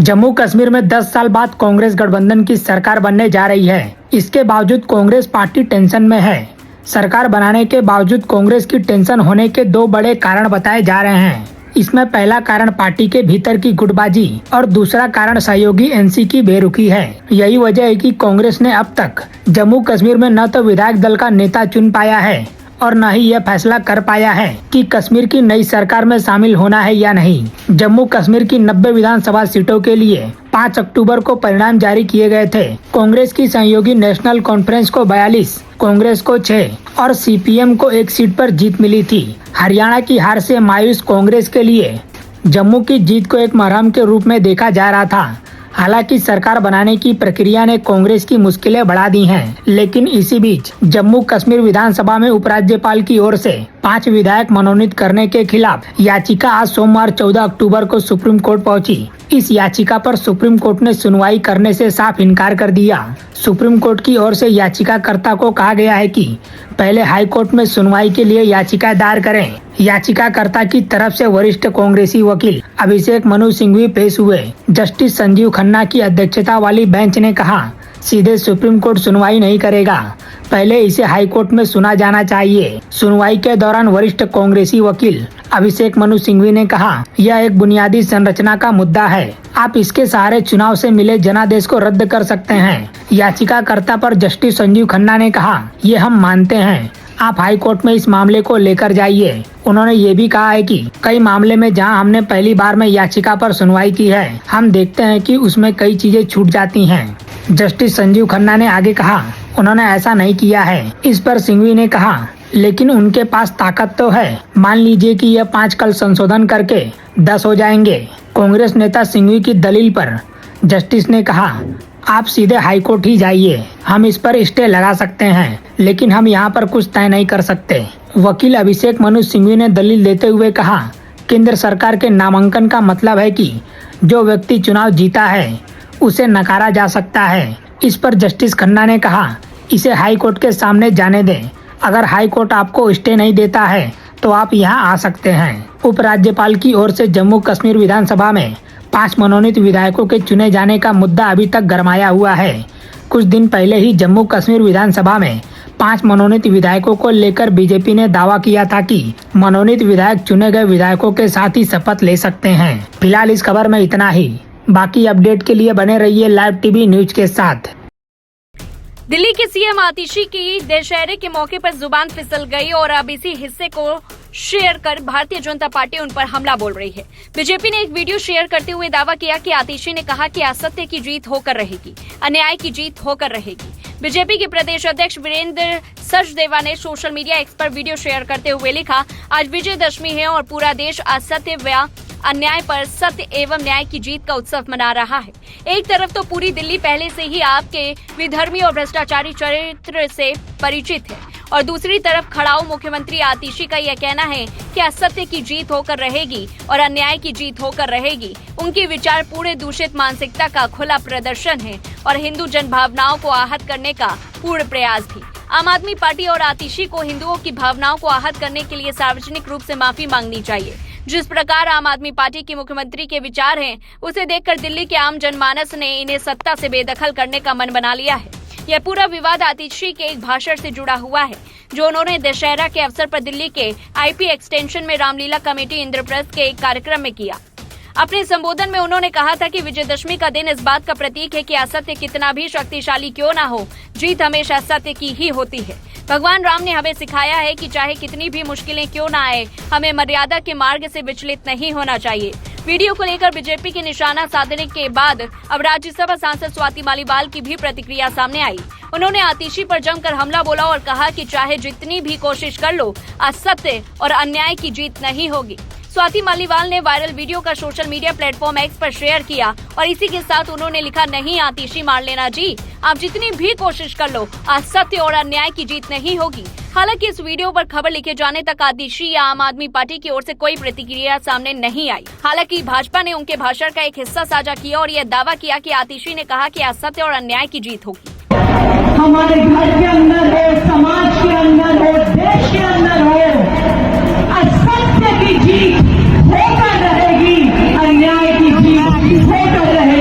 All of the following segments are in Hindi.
जम्मू कश्मीर में 10 साल बाद कांग्रेस गठबंधन की सरकार बनने जा रही है। इसके बावजूद कांग्रेस पार्टी टेंशन में है। सरकार बनाने के बावजूद कांग्रेस की टेंशन होने के दो बड़े कारण बताए जा रहे हैं। इसमें पहला कारण पार्टी के भीतर की गुटबाजी और दूसरा कारण सहयोगी एनसी की बेरुखी है। यही वजह है कि कांग्रेस ने अब तक जम्मू कश्मीर में न तो विधायक दल का नेता चुन पाया है और न ही यह फैसला कर पाया है कि कश्मीर की नई सरकार में शामिल होना है या नहीं। जम्मू कश्मीर की 90 विधानसभा सीटों के लिए 5 अक्टूबर को परिणाम जारी किए गए थे। कांग्रेस की सहयोगी नेशनल कॉन्फ्रेंस को 42, कांग्रेस को 6 और सीपीएम को 1 सीट पर जीत मिली थी। हरियाणा की हार से मायूस कांग्रेस के लिए जम्मू की जीत को एक मरहम के रूप में देखा जा रहा था। हालांकि सरकार बनाने की प्रक्रिया ने कांग्रेस की मुश्किलें बढ़ा दी हैं, लेकिन इसी बीच जम्मू कश्मीर विधानसभा में उपराज्यपाल की ओर से 5 विधायक मनोनीत करने के खिलाफ याचिका आज सोमवार 14 अक्टूबर को सुप्रीम कोर्ट पहुंची। इस याचिका पर सुप्रीम कोर्ट ने सुनवाई करने से साफ इनकार कर दिया। सुप्रीम कोर्ट की ओर से याचिकाकर्ता को कहा गया है कि पहले हाई कोर्ट में सुनवाई के लिए याचिका दायर करें। याचिकाकर्ता की तरफ से वरिष्ठ कांग्रेसी वकील अभिषेक मनु सिंघवी पेश हुए। जस्टिस संजीव खन्ना की अध्यक्षता वाली बेंच ने कहा, सीधे सुप्रीम कोर्ट सुनवाई नहीं करेगा, पहले इसे हाई कोर्ट में सुना जाना चाहिए। सुनवाई के दौरान वरिष्ठ कांग्रेसी वकील अभिषेक मनु सिंघवी ने कहा, यह एक बुनियादी संरचना का मुद्दा है। आप इसके सहारे चुनाव से मिले जनादेश को रद्द कर सकते हैं। याचिकाकर्ता पर जस्टिस संजीव खन्ना ने कहा, ये हम मानते हैं, आप हाई कोर्ट में इस मामले को लेकर जाइए। उन्होंने ये भी कहा है कि कई मामले में जहां हमने पहली बार में याचिका पर सुनवाई की है, हम देखते हैं कि उसमें कई चीजें छूट जाती हैं। जस्टिस संजीव खन्ना ने आगे कहा, उन्होंने ऐसा नहीं किया है। इस पर सिंघवी ने कहा, लेकिन उनके पास ताकत तो है। मान लीजिए कि यह 5 कल संशोधन करके 10 हो जाएंगे। कांग्रेस नेता सिंघवी की दलील पर जस्टिस ने कहा, आप सीधे हाई कोर्ट ही जाइए, हम इस पर स्टे लगा सकते हैं, लेकिन हम यहाँ पर कुछ तय नहीं कर सकते। वकील अभिषेक मनु सिंघवी ने दलील देते हुए कहा, केंद्र सरकार के नामांकन का मतलब है कि जो व्यक्ति चुनाव जीता है उसे नकारा जा सकता है। इस पर जस्टिस खन्ना ने कहा, इसे हाई कोर्ट के सामने जाने दें। अगर हाई कोर्ट आपको स्टे नहीं देता है तो आप यहाँ आ सकते हैं। उपराज्यपाल की ओर से जम्मू कश्मीर विधानसभा में 5 मनोनीत विधायकों के चुने जाने का मुद्दा अभी तक गरमाया हुआ है। कुछ दिन पहले ही जम्मू कश्मीर विधानसभा में 5 मनोनीत विधायकों को लेकर बीजेपी ने दावा किया था कि मनोनीत विधायक चुने गए विधायकों के साथ ही शपथ ले सकते हैं। फिलहाल इस खबर में इतना ही। बाकी अपडेट के लिए बने रहिए लाइव टीवी न्यूज के साथ। दिल्ली के सीएम आतिशी की दशहरे के मौके पर जुबान फिसल गई और अब इसी हिस्से को शेयर कर भारतीय जनता पार्टी उन पर हमला बोल रही है। बीजेपी ने एक वीडियो शेयर करते हुए दावा किया कि आतिशी ने कहा कि असत्य की जीत होकर रहेगी, अन्याय की जीत होकर रहेगी। बीजेपी के प्रदेश अध्यक्ष वीरेंद्र सचदेवा ने सोशल मीडिया एक्स पर वीडियो शेयर करते हुए लिखा, आज विजयदशमी है और पूरा देश असत्य व अन्याय पर सत्य एवं न्याय की जीत का उत्सव मना रहा है। एक तरफ तो पूरी दिल्ली पहले से ही आपके विधर्मी और भ्रष्टाचारी चरित्र से परिचित है और दूसरी तरफ खड़ाऊ मुख्यमंत्री आतिशी का यह कहना है कि असत्य की जीत होकर रहेगी और अन्याय की जीत होकर रहेगी। उनके विचार पूरे दूषित मानसिकता का खुला प्रदर्शन है और हिंदू जनभावनाओं को आहत करने का पूर्ण प्रयास भी। आम आदमी पार्टी और आतिशी को हिंदुओं की भावनाओं को आहत करने के लिए सार्वजनिक रूप से माफी मांगनी चाहिए। जिस प्रकार आम आदमी पार्टी की मुख्यमंत्री के विचार हैं, उसे देखकर दिल्ली के आम जनमानस ने इन्हें सत्ता से बेदखल करने का मन बना लिया है। यह पूरा विवाद आतिशी के एक भाषण से जुड़ा हुआ है जो उन्होंने दशहरा के अवसर पर दिल्ली के आईपी एक्सटेंशन में रामलीला कमेटी इंद्रप्रस्थ के एक कार्यक्रम में किया। अपने संबोधन में उन्होंने कहा था कि विजयदशमी का दिन इस बात का प्रतीक है कि असत्य कितना भी शक्तिशाली क्यों ना हो, जीत हमेशा सत्य की ही होती है। भगवान राम ने हमें सिखाया है कि चाहे कितनी भी मुश्किलें क्यों ना आए, हमें मर्यादा के मार्ग से विचलित नहीं होना चाहिए। वीडियो को लेकर बीजेपी के निशाना साधने के बाद अब राज्यसभा सांसद स्वाति मालीवाल की भी प्रतिक्रिया सामने आई। उन्होंने आतिशी पर जमकर हमला बोला और कहा कि चाहे जितनी भी कोशिश कर लो, असत्य और अन्याय की जीत नहीं होगी। स्वाति मालीवाल ने वायरल वीडियो का सोशल मीडिया प्लेटफॉर्म एक्स पर शेयर किया और इसी के साथ उन्होंने लिखा, नहीं आतिशी मार लेना जी, आप जितनी भी कोशिश कर लो, असत्य और अन्याय की जीत नहीं होगी। हालांकि इस वीडियो पर खबर लिखे जाने तक आतिशी या आम आदमी पार्टी की ओर से कोई प्रतिक्रिया सामने नहीं आई। हालांकि भाजपा ने उनके भाषण का एक हिस्सा साझा किया और यह दावा किया कि आतिशी ने कहा कि असत्य और अन्याय की जीत होगी। हमारे घर के अंदर हो, समाज के अंदर हो, देश के अंदर हो, असत्य की जीत होकर रहेगी, अन्याय की जीत होकर रहेगी।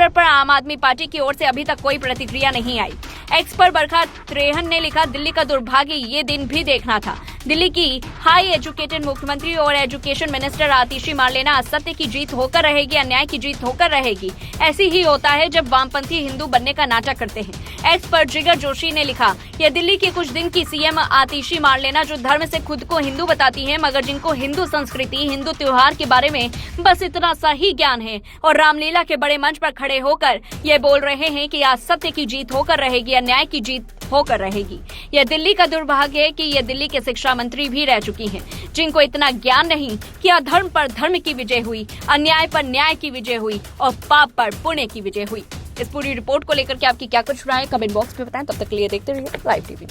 ट्विटर पर आम आदमी पार्टी की ओर से अभी तक कोई प्रतिक्रिया नहीं आई। एक्स पर बरखा त्रेहन ने लिखा, दिल्ली का दुर्भाग्य ये दिन भी देखना था। दिल्ली की हाई एजुकेटेड मुख्यमंत्री और एजुकेशन मिनिस्टर आतिशी मारलेना असत्य की जीत होकर रहेगी, अन्याय की जीत होकर रहेगी। ऐसी ही होता है जब वामपंथी हिंदू बनने का नाटक करते हैं। एक्स पर जिगर जोशी ने लिखा, यह दिल्ली की कुछ दिन की सीएम आतिशी मारलेना जो धर्म से खुद को हिंदू बताती है, मगर जिनको हिंदू संस्कृति, हिंदू त्योहार के बारे में बस इतना सा ही ज्ञान है और रामलीला के बड़े मंच पर खड़े होकर ये बोल रहे हैं कि आज सत्य की जीत होकर रहेगी, अन्याय की जीत होकर रहेगी। यह दिल्ली का दुर्भाग्य है कि यह दिल्ली के शिक्षा मंत्री भी रह चुकी हैं, जिनको इतना ज्ञान नहीं कि अधर्म पर धर्म की विजय हुई, अन्याय पर न्याय की विजय हुई और पाप पर पुण्य की विजय हुई। इस पूरी रिपोर्ट को लेकर के आपकी क्या कुछ राय है, कमेंट बॉक्स में बताएं। तब तक के लिए देखते रहिए लाइव टीवी।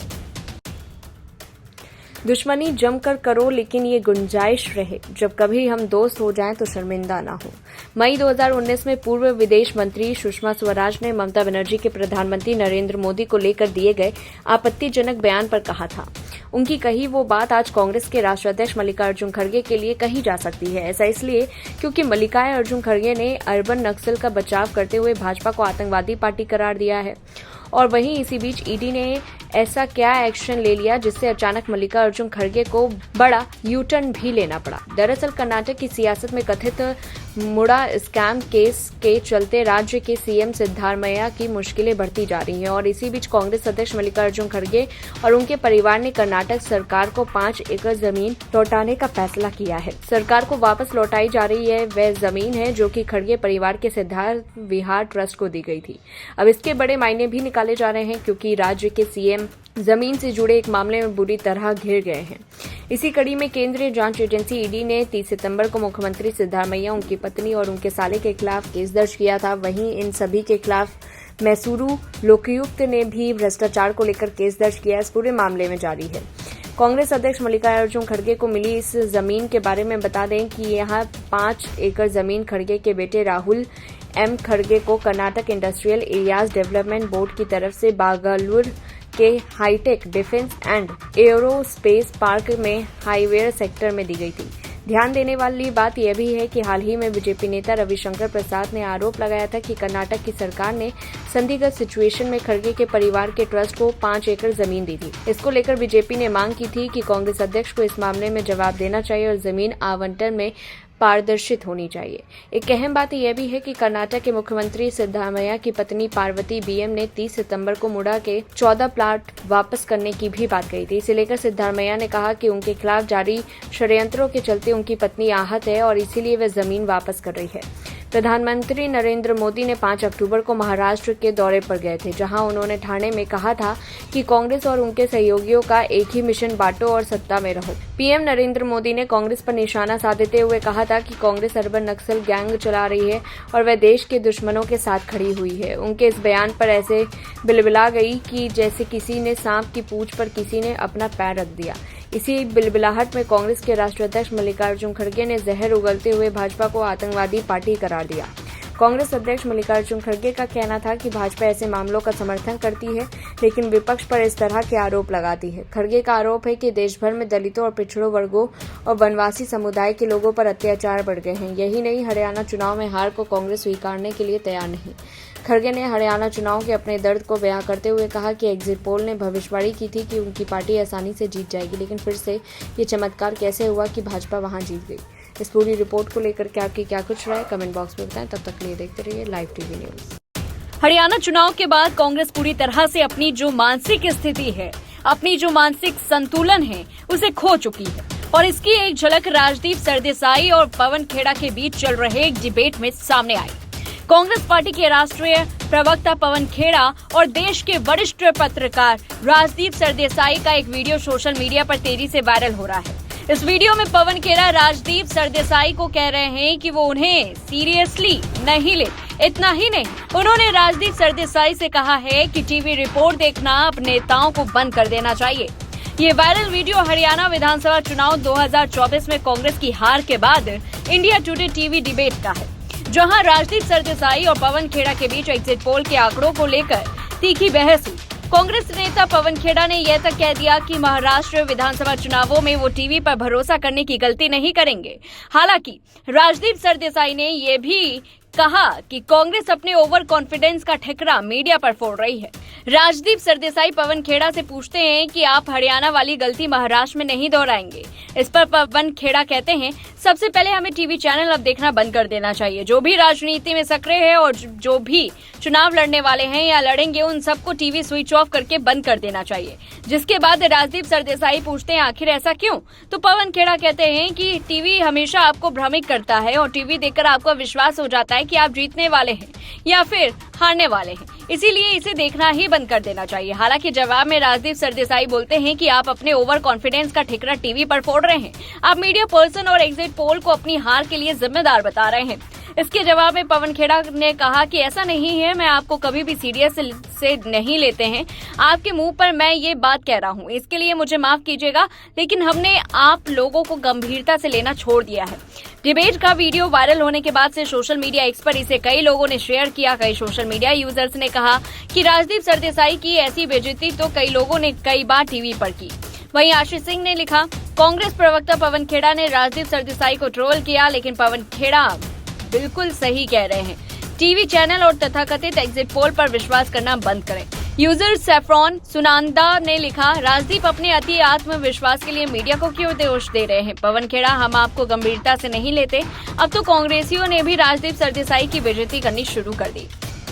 दुश्मनी जमकर करो, लेकिन ये गुंजाइश रहे जब कभी हम दोस्त हो जाएं तो शर्मिंदा ना हो। मई 2019 में पूर्व विदेश मंत्री सुषमा स्वराज ने ममता बनर्जी के प्रधानमंत्री नरेंद्र मोदी को लेकर दिए गए आपत्तिजनक बयान पर कहा था, उनकी कही वो बात आज कांग्रेस के राष्ट्राध्यक्ष मल्लिकार्जुन खड़गे के लिए कही जा सकती है। ऐसा इसलिए क्योंकि मल्लिकार्जुन खड़गे ने अर्बन नक्सल का बचाव करते हुए भाजपा को आतंकवादी पार्टी करार दिया है। और वहीं इसी बीच ईडी ने ऐसा क्या एक्शन ले लिया जिससे अचानक मल्लिकार्जुन खड़गे को बड़ा यू टर्न भी लेना पड़ा। दरअसल कर्नाटक की सियासत में कथित मुड़ा स्कैम केस के चलते राज्य के सीएम सिद्धारमैया की मुश्किलें बढ़ती जा रही हैं और इसी बीच कांग्रेस अध्यक्ष मल्लिकार्जुन खड़गे और उनके परिवार ने कर्नाटक सरकार को 5 एकड़ जमीन लौटाने का फैसला किया है। सरकार को वापस लौटाई जा रही है वह जमीन है जो कि खड़गे परिवार के सिद्धार्थ विहार ट्रस्ट को दी गई थी। अब इसके बड़े मायने भी निकाले जा रहे हैं क्योंकि राज्य के सीएम जमीन से जुड़े एक मामले में बुरी तरह घिर गए हैं। इसी कड़ी में केंद्रीय जांच एजेंसी ईडी ने 30 सितंबर को मुख्यमंत्री सिद्धारमैया, उनकी पत्नी और उनके साले के खिलाफ केस दर्ज किया था। वहीं इन सभी के खिलाफ मैसूरू लोकायुक्त ने भी भ्रष्टाचार को लेकर केस दर्ज किया। इस पूरे मामले में जारी है। कांग्रेस अध्यक्ष मल्लिकार्जुन खड़गे को मिली इस जमीन के बारे में बता दें कि यहां 5 एकड़ जमीन खड़गे के बेटे राहुल एम खड़गे को Karnataka industrial areas development board की तरफ से बागलुर के hitech defence and aerospace park में हाईवे सेक्टर में दी गई थी। ध्यान देने वाली बात यह भी है कि हाल ही में बीजेपी नेता रविशंकर प्रसाद ने आरोप लगाया था कि कर्नाटक की सरकार ने संदिग्ध सिचुएशन में खड़गे के परिवार के ट्रस्ट को 5 एकड़ जमीन दी थी। इसको लेकर बीजेपी ने मांग की थी कि कांग्रेस अध्यक्ष को इस मामले में जवाब देना चाहिए और जमीन आवंटन में पारदर्शित होनी चाहिए। एक अहम बात यह भी है कि कर्नाटक के मुख्यमंत्री सिद्धारमैया की पत्नी पार्वती बीएम ने 30 सितंबर को मुड़ा के 14 प्लाट वापस करने की भी बात कही थी। इसे लेकर सिद्धारमैया ने कहा कि उनके खिलाफ जारी षड्यंत्रों के चलते उनकी पत्नी आहत है और इसीलिए वे जमीन वापस कर रही है। प्रधानमंत्री नरेंद्र मोदी ने 5 अक्टूबर को महाराष्ट्र के दौरे पर गए थे, जहां उन्होंने ठाणे में कहा था कि कांग्रेस और उनके सहयोगियों का एक ही मिशन बांटो और सत्ता में रहो। पीएम नरेंद्र मोदी ने कांग्रेस पर निशाना साधते हुए कहा था कि कांग्रेस अर्बन नक्सल गैंग चला रही है और वह देश के दुश्मनों के साथ खड़ी हुई है। उनके इस बयान पर ऐसे बिलबिला गई कि जैसे किसी ने सांप की पूंछ पर किसी ने अपना पैर रख दिया। इसी बिलबिलाहट में कांग्रेस के राष्ट्राध्यक्ष मल्लिकार्जुन खड़गे ने जहर उगलते हुए भाजपा को आतंकवादी पार्टी करार दिया। कांग्रेस अध्यक्ष मल्लिकार्जुन खड़गे का कहना था कि भाजपा ऐसे मामलों का समर्थन करती है, लेकिन विपक्ष पर इस तरह के आरोप लगाती है। खड़गे का आरोप है कि देश भर में दलितों और पिछड़ों वर्गों और वनवासी समुदाय के लोगों पर अत्याचार बढ़ गए हैं। यही नहीं, हरियाणा चुनाव में हार को कांग्रेस स्वीकारने के लिए तैयार नहीं। खड़गे ने हरियाणा चुनाव के अपने दर्द को बयां करते हुए कहा कि एग्जिट पोल ने भविष्यवाणी की थी कि उनकी पार्टी आसानी से जीत जाएगी, लेकिन फिर से ये चमत्कार कैसे हुआ कि भाजपा वहां जीत गई। इस पूरी रिपोर्ट को लेकर के आपकी क्या कुछ राय, कमेंट बॉक्स में बताएं। तब तक के लिए देखते रहिए लाइव टीवी न्यूज। हरियाणा चुनाव के बाद कांग्रेस पूरी तरह से अपनी जो मानसिक स्थिति है, अपनी जो मानसिक संतुलन है, उसे खो चुकी है और इसकी एक झलक राजदीप सरदेसाई और पवन खेड़ा के बीच चल रहे एक डिबेट में सामने आई। कांग्रेस पार्टी के राष्ट्रीय प्रवक्ता पवन खेड़ा और देश के वरिष्ठ पत्रकार राजदीप सरदेसाई का एक वीडियो सोशल मीडिया पर तेजी से वायरल हो रहा है। इस वीडियो में पवन खेड़ा राजदीप सरदेसाई को कह रहे हैं कि वो उन्हें सीरियसली नहीं ले। इतना ही नहीं, उन्होंने राजदीप सरदेसाई से कहा है कि टीवी रिपोर्ट देखना अब नेताओं को बंद कर देना चाहिए। ये वायरल वीडियो हरियाणा विधानसभा चुनाव 2024 में कांग्रेस की हार के बाद इंडिया टुडे टीवी डिबेट का है, जहां राजदीप सरदेसाई और पवन खेड़ा के बीच एग्जिट पोल के आंकड़ों को लेकर तीखी बहस हुई। कांग्रेस नेता पवन खेड़ा ने यह तक कह दिया कि महाराष्ट्र विधानसभा चुनावों में वो टीवी पर भरोसा करने की गलती नहीं करेंगे। हालांकि राजदीप सरदेसाई ने यह भी कहा कि कांग्रेस अपने ओवर कॉन्फिडेंस का ठिकरा मीडिया पर फोड़ रही है। राजदीप सरदेसाई पवन खेड़ा से पूछते हैं कि आप हरियाणा वाली गलती महाराष्ट्र में नहीं दोहराएंगे। इस पर पवन खेड़ा कहते हैं, सबसे पहले हमें टीवी चैनल अब देखना बंद कर देना चाहिए। जो भी राजनीति में सक्रिय है और जो भी चुनाव लड़ने वाले हैं या लड़ेंगे, उन सबको टीवी स्विच ऑफ करके बंद कर देना चाहिए। जिसके बाद राजदीप सरदेसाई पूछते हैं, आखिर ऐसा क्यों? तो पवन खेड़ा कहते हैं कि टीवी हमेशा आपको भ्रमित करता है और टीवी देखकर आपको विश्वास हो जाता है कि आप जीतने वाले हैं या फिर हारने वाले हैं, इसीलिए इसे देखना ही बंद कर देना चाहिए। हालांकि जवाब में राजदीप सरदेसाई बोलते हैं कि आप अपने ओवर कॉन्फिडेंस का ठिकरा टीवी पर फोड़ रहे हैं। आप मीडिया पर्सन और एग्जिट पोल को अपनी हार के लिए जिम्मेदार बता रहे हैं। इसके जवाब में पवन खेड़ा ने कहा कि ऐसा नहीं है, मैं आपको कभी भी सीरियस से नहीं लेते हैं। आपके मुंह पर मैं ये बात कह रहा हूं, इसके लिए मुझे माफ कीजिएगा, लेकिन हमने आप लोगों को गंभीरता से लेना छोड़ दिया है। डिबेट का वीडियो वायरल होने के बाद से सोशल मीडिया एक्स पर इसे कई लोगों ने शेयर किया। कई सोशल मीडिया यूजर्स ने कहा कि राजदीप सरदेसाई की ऐसी बेइज्जती तो कई लोगों ने कई बार टीवी पर की। वहीं आशीष सिंह ने लिखा, कांग्रेस प्रवक्ता पवन खेड़ा ने राजदीप सरदेसाई को ट्रोल किया, लेकिन पवन खेड़ा बिल्कुल सही कह रहे हैं। टीवी चैनल और तथाकथित एग्जिट पोल पर विश्वास करना बंद करें। यूजर सैफ्रॉन सुनांदा ने लिखा, राजदीप अपने अति आत्मविश्वास के लिए मीडिया को क्यों दोष दे रहे हैं? पवन खेड़ा, हम आपको गंभीरता से नहीं लेते। अब तो कांग्रेसियों ने भी राजदीप सरदेसाई की बेइज्जती करनी शुरू कर दी।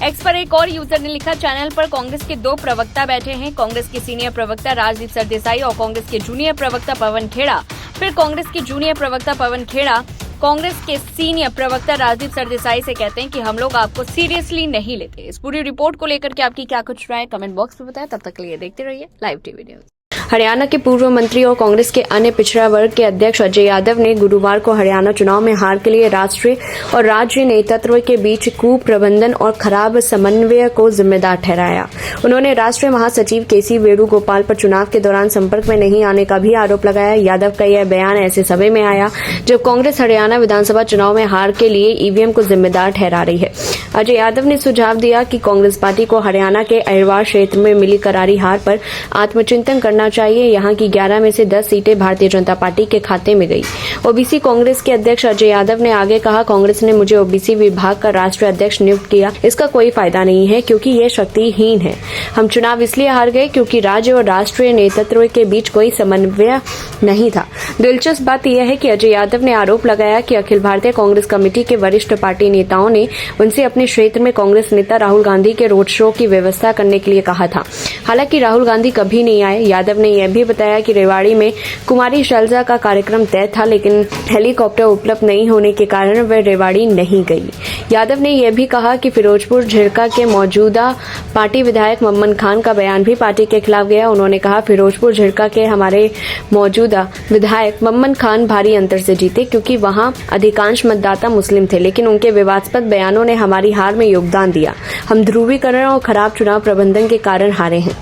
एक्स पर एक और यूजर ने लिखा, चैनल पर कांग्रेस के दो प्रवक्ता बैठे हैं, कांग्रेस के सीनियर प्रवक्ता राजदीप सरदेसाई और कांग्रेस के जूनियर प्रवक्ता पवन खेड़ा। फिर कांग्रेस के जूनियर प्रवक्ता पवन खेड़ा कांग्रेस के सीनियर प्रवक्ता राजदीप सरदेसाई से कहते हैं कि हम लोग आपको सीरियसली नहीं लेते। इस पूरी रिपोर्ट को लेकर के आपकी क्या कुछ राय, कमेंट बॉक्स में बताएं। तब तक के लिए देखते रहिए लाइव टीवी न्यूज। हरियाणा के पूर्व मंत्री और कांग्रेस के अन्य पिछड़ा वर्ग के अध्यक्ष अजय यादव ने गुरुवार को हरियाणा चुनाव में हार के लिए राष्ट्रीय और राज्य नेतृत्व के बीच कुप्रबंधन और खराब समन्वय को जिम्मेदार ठहराया। उन्होंने राष्ट्रीय महासचिव केसी वेणुगोपाल पर चुनाव के दौरान संपर्क में नहीं आने का भी आरोप लगाया। यादव का यह बयान ऐसे समय में आया जब कांग्रेस हरियाणा विधानसभा चुनाव में हार के लिए ईवीएम को जिम्मेदार ठहरा रही है। अजय यादव ने सुझाव दिया कि कांग्रेस पार्टी को हरियाणा के अहिरवार क्षेत्र में मिली करारी हार पर आत्मचिंतन करना चाहिए। यहां की 11 में से 10 सीटें भारतीय जनता पार्टी के खाते में गई। ओबीसी कांग्रेस के अध्यक्ष अजय यादव ने आगे कहा, कांग्रेस ने मुझे ओबीसी विभाग का राष्ट्रीय अध्यक्ष नियुक्त किया, इसका कोई फायदा नहीं है क्योंकि ये शक्तिहीन है। हम चुनाव इसलिए हार गए क्योंकि राज्य और राष्ट्रीय नेतृत्व के बीच कोई समन्वय नहीं था। दिलचस्प बात यह है कि अजय यादव ने आरोप लगाया कि अखिल भारतीय कांग्रेस कमेटी के वरिष्ठ पार्टी नेताओं ने उनसे अपने क्षेत्र में कांग्रेस नेता राहुल गांधी के रोड शो की व्यवस्था करने के लिए कहा था। हालांकि राहुल गांधी कभी नहीं आए। यादव ने यह भी बताया कि रेवाड़ी में कुमारी शैलजा का कार्यक्रम तय था, लेकिन हेलीकॉप्टर उपलब्ध नहीं होने के कारण वह रेवाड़ी नहीं गई। यादव ने यह भी कहा कि फिरोजपुर झिरका के मौजूदा पार्टी विधायक मम्मन खान का बयान भी पार्टी के खिलाफ गया। उन्होंने कहा, फिरोजपुर झिरका के हमारे मौजूदा विधायक मम्मन खान भारी अंतर से जीते क्योंकि वहां अधिकांश मतदाता मुस्लिम थे, लेकिन उनके विवादास्पद बयानों ने हमारी हार में योगदान दिया। हम ध्रुवीकरण और खराब चुनाव प्रबंधन के कारण हारे हैं।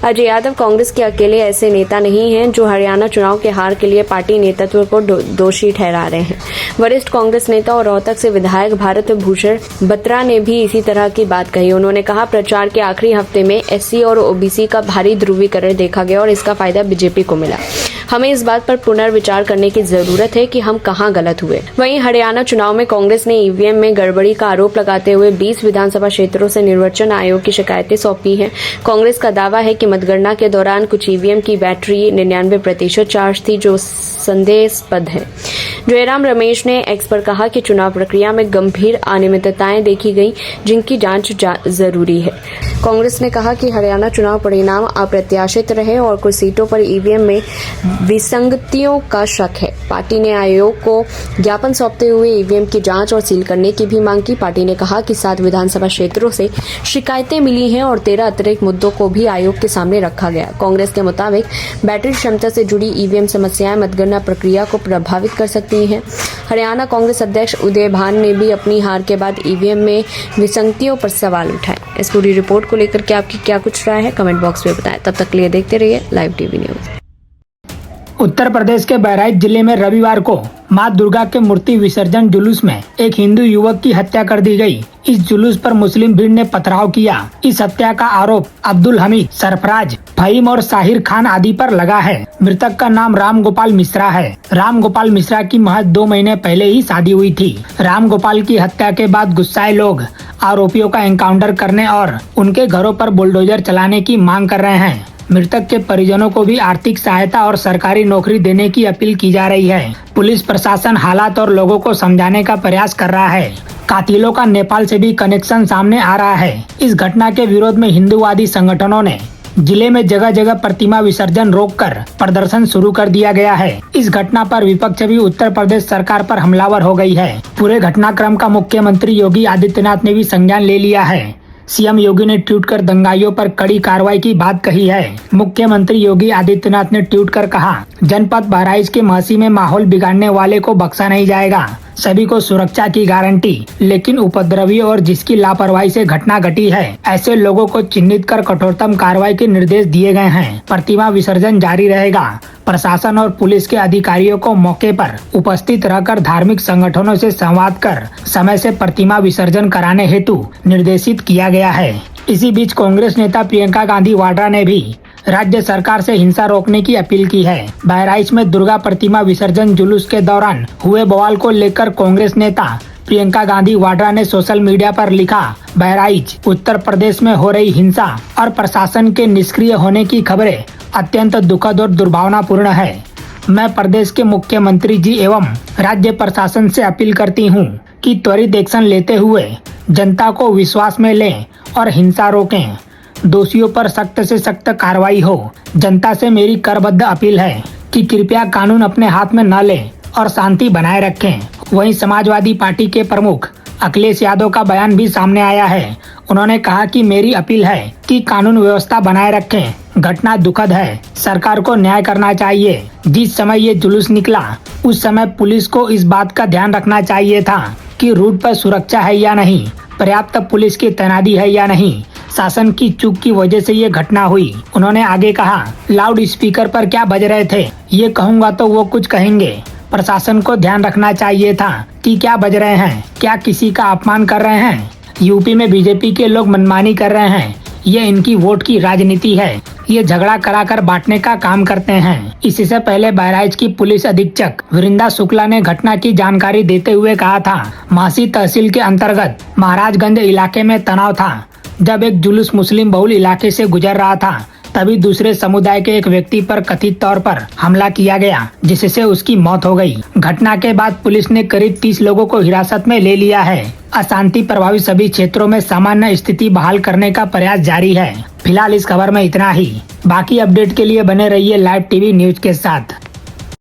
अजय यादव कांग्रेस के अकेले ऐसे नेता नहीं हैं जो हरियाणा चुनाव के हार के लिए पार्टी नेतृत्व को दोषी ठहरा रहे हैं। वरिष्ठ कांग्रेस नेता और रोहतक से विधायक भारत भूषण बत्रा ने भी इसी तरह की बात कही। उन्होंने कहा, प्रचार के आखिरी हफ्ते में एससी और ओबीसी का भारी ध्रुवीकरण देखा गया और इसका फायदा बीजेपी को मिला। हमें इस बात पर पुनर्विचार करने की जरूरत है कि हम कहां गलत हुए। वहीं हरियाणा चुनाव में कांग्रेस ने ईवीएम में गड़बड़ी का आरोप लगाते हुए 20 विधानसभा क्षेत्रों से निर्वाचन आयोग की शिकायतें सौंपी हैं। कांग्रेस का दावा है कि मतगणना के दौरान कुछ ईवीएम की बैटरी 99% चार्ज थी, जो संदेहास्पद है। जयराम रमेश ने एक्स पर कहा कि चुनाव प्रक्रिया में गंभीर अनियमितताएं देखी गई, जिनकी जांच जरूरी है। कांग्रेस ने कहा कि हरियाणा चुनाव परिणाम अप्रत्याशित रहे और कुछ सीटों पर ईवीएम में विसंगतियों का शक है। पार्टी ने आयोग को ज्ञापन सौंपते हुए ईवीएम की जांच और सील करने की भी मांग की। पार्टी ने कहा कि 7 विधानसभा क्षेत्रों से शिकायतें मिली हैं और 13 अतिरिक्त मुद्दों को भी आयोग के सामने रखा गया। कांग्रेस के मुताबिक बैटरी क्षमता से जुड़ी ईवीएम समस्याएं मतगणना प्रक्रिया को प्रभावित कर सकती हैं। हरियाणा कांग्रेस अध्यक्ष उदय भान ने भी अपनी हार के बाद ईवीएम में विसंगतियों पर सवाल उठाए। इस पूरी रिपोर्ट को लेकर के आपकी क्या कुछ राय है, कमेंट बॉक्स में बताएं। तब तक के लिए देखते रहिए live TV news. Uttar Pradesh के बहराइच जिले में रविवार को मां दुर्गा के मूर्ति विसर्जन जुलूस में एक हिंदू युवक की हत्या कर दी गई। इस जुलूस पर मुस्लिम भीड़ ने पथराव किया। इस हत्या का आरोप अब्दुल हमीद, सरफराज, फहीम और साहिर खान आदि पर लगा है। मृतक का नाम राम गोपाल मिश्रा है। राम गोपाल मिश्रा की महज 2 महीने पहले ही शादी हुई थी। राम गोपाल की हत्या के बाद गुस्साए लोग आरोपियों का एनकाउंटर करने और उनके घरों पर बुलडोजर चलाने की मांग कर रहे हैं। मृतक के परिजनों को भी आर्थिक सहायता और सरकारी नौकरी देने की अपील की जा रही है। पुलिस प्रशासन हालात और लोगों को समझाने का प्रयास कर रहा है। कातिलों का नेपाल से भी कनेक्शन सामने आ रहा है। इस घटना के विरोध में हिंदूवादी संगठनों ने जिले में जगह जगह प्रतिमा विसर्जन रोककर प्रदर्शन शुरू कर दिया गया है। इस घटना पर विपक्ष भी उत्तर प्रदेश सरकार पर हमलावर हो गई है। पूरे घटनाक्रम का मुख्यमंत्री योगी आदित्यनाथ ने भी संज्ञान ले लिया है। सीएम योगी ने ट्वीट कर दंगाइयों पर कड़ी कार्रवाई की बात कही है। मुख्यमंत्री योगी आदित्यनाथ ने ट्वीट कर कहा, जनपद बहराइच के महसी में माहौल बिगाड़ने वाले को बख्शा नहीं जाएगा। सभी को सुरक्षा की गारंटी, लेकिन उपद्रवियों और जिसकी लापरवाही से घटना घटी है ऐसे लोगों को चिन्हित कर कठोरतम कार्रवाई के निर्देश दिए गए हैं। प्रतिमा विसर्जन जारी रहेगा। प्रशासन और पुलिस के अधिकारियों को मौके पर उपस्थित रहकर धार्मिक संगठनों से संवाद कर समय से प्रतिमा विसर्जन कराने हेतु निर्देशित किया गया है। इसी बीच कांग्रेस नेता प्रियंका गांधी वाड्रा ने भी राज्य सरकार से हिंसा रोकने की अपील की है। बहराइच में दुर्गा प्रतिमा विसर्जन जुलूस के दौरान हुए बवाल को लेकर कांग्रेस नेता प्रियंका गांधी वाड्रा ने सोशल मीडिया पर लिखा, बहराइच उत्तर प्रदेश में हो रही हिंसा और प्रशासन के निष्क्रिय होने की खबरें अत्यंत दुखद और दुर्भावनापूर्ण है। मैं प्रदेश के मुख्यमंत्री जी एवं राज्य प्रशासन से अपील करती हूँ कि त्वरित एक्शन लेते हुए जनता को विश्वास में लें और हिंसा रोकें। दोषियों पर सख्त से सख्त कार्रवाई हो। जनता से मेरी करबद्ध अपील है कि कृपया कानून अपने हाथ में न लें और शांति बनाए रखें। वहीं समाजवादी पार्टी के प्रमुख अखिलेश यादव का बयान भी सामने आया है। उन्होंने कहा कि मेरी अपील है कि कानून व्यवस्था बनाए रखें। घटना दुखद है, सरकार को न्याय करना चाहिए। जिस समय ये जुलूस निकला उस समय पुलिस को इस बात का ध्यान रखना चाहिए था कि रूट पर सुरक्षा है या नहीं, पर्याप्त पुलिस की तैनाती है या नहीं। शासन की चूक की वजह से ये घटना हुई। उन्होंने आगे कहा, लाउड स्पीकर पर क्या बज रहे थे, ये कहूँगा तो वो कुछ कहेंगे। प्रशासन को ध्यान रखना चाहिए था कि क्या बज रहे हैं, क्या किसी का अपमान कर रहे हैं। यूपी में बीजेपी के लोग मनमानी कर रहे हैं। ये इनकी वोट की राजनीति है। ये झगड़ा कराकर बांटने का काम करते हैं। इससे पहले बहराइच की पुलिस अधीक्षक वृंदा शुक्ला ने घटना की जानकारी देते हुए कहा था, महसी तहसील के अंतर्गत महाराजगंज इलाके में तनाव था। जब एक जुलूस मुस्लिम बहुल इलाके से गुजर रहा था तभी दूसरे समुदाय के एक व्यक्ति पर कथित तौर पर हमला किया गया, जिससे उसकी मौत हो गई। घटना के बाद पुलिस ने करीब 30 लोगों को हिरासत में ले लिया है। अशांति प्रभावित सभी क्षेत्रों में सामान्य स्थिति बहाल करने का प्रयास जारी है। फिलहाल इस खबर में इतना ही। बाकी अपडेट के लिए बने रहिए लाइव टीवी न्यूज के साथ।